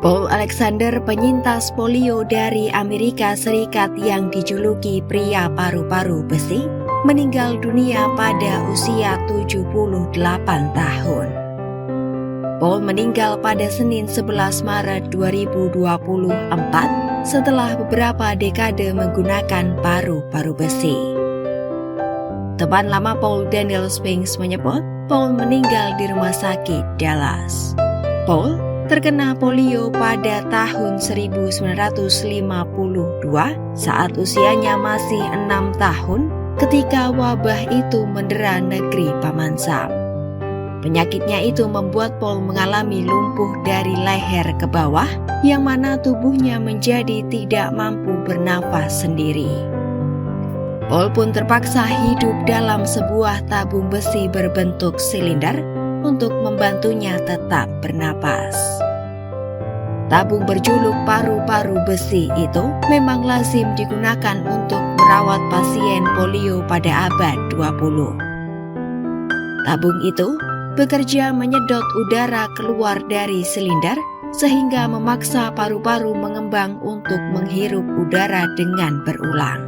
Paul Alexander, penyintas polio dari Amerika Serikat yang dijuluki pria paru-paru besi, meninggal dunia pada usia 78 tahun. Paul meninggal pada Senin 11 Maret 2024 setelah beberapa dekade menggunakan paru-paru besi. Teman lama Paul, Daniel Spinks, menyebut Paul meninggal di rumah sakit Dallas. Paul terkena polio pada tahun 1952 saat usianya masih 6 tahun ketika wabah itu mendera negeri Paman Sam. Penyakitnya itu membuat Paul mengalami lumpuh dari leher ke bawah, yang mana tubuhnya menjadi tidak mampu bernafas sendiri. Paul pun terpaksa hidup dalam sebuah tabung besi berbentuk silinder untuk membantunya tetap bernapas. Tabung berjuluk paru-paru besi itu memang lazim digunakan untuk merawat pasien polio pada abad 20. Tabung itu bekerja menyedot udara keluar dari silinder sehingga memaksa paru-paru mengembang untuk menghirup udara dengan berulang.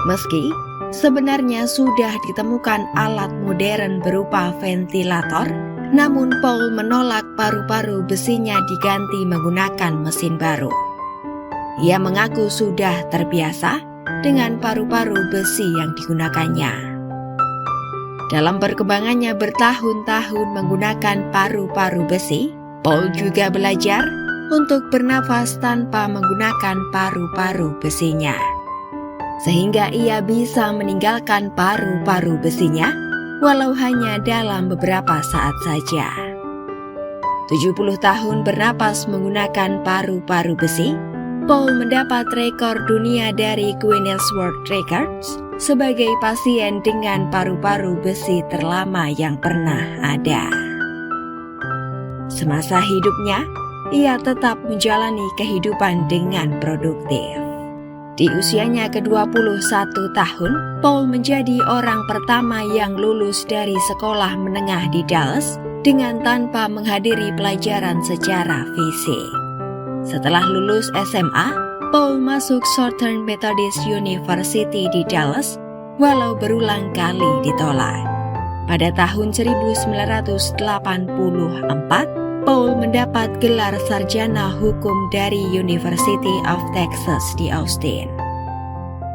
Meski sebenarnya sudah ditemukan alat modern berupa ventilator, namun Paul menolak paru-paru besinya diganti menggunakan mesin baru. Ia mengaku sudah terbiasa dengan paru-paru besi yang digunakannya. Dalam perkembangannya bertahun-tahun menggunakan paru-paru besi, Paul juga belajar untuk bernafas tanpa menggunakan paru-paru besinya, sehingga ia bisa meninggalkan paru-paru besinya walau hanya dalam beberapa saat saja. 70 tahun bernapas menggunakan paru-paru besi, Paul mendapat rekor dunia dari Guinness World Records sebagai pasien dengan paru-paru besi terlama yang pernah ada. Semasa hidupnya, ia tetap menjalani kehidupan dengan produktif. Di usianya ke-21 tahun, Paul menjadi orang pertama yang lulus dari sekolah menengah di Dallas dengan tanpa menghadiri pelajaran secara fisik. Setelah lulus SMA, Paul masuk Southern Methodist University di Dallas, walau berulang kali ditolak. Pada tahun 1984, Paul mendapat gelar sarjana hukum dari University of Texas di Austin.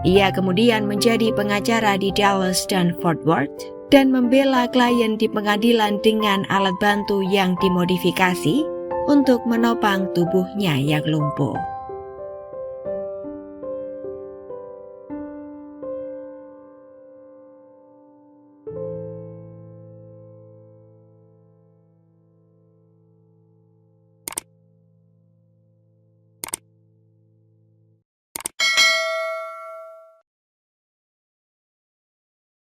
Ia kemudian menjadi pengacara di Dallas dan Fort Worth dan membela klien di pengadilan dengan alat bantu yang dimodifikasi untuk menopang tubuhnya yang lumpuh.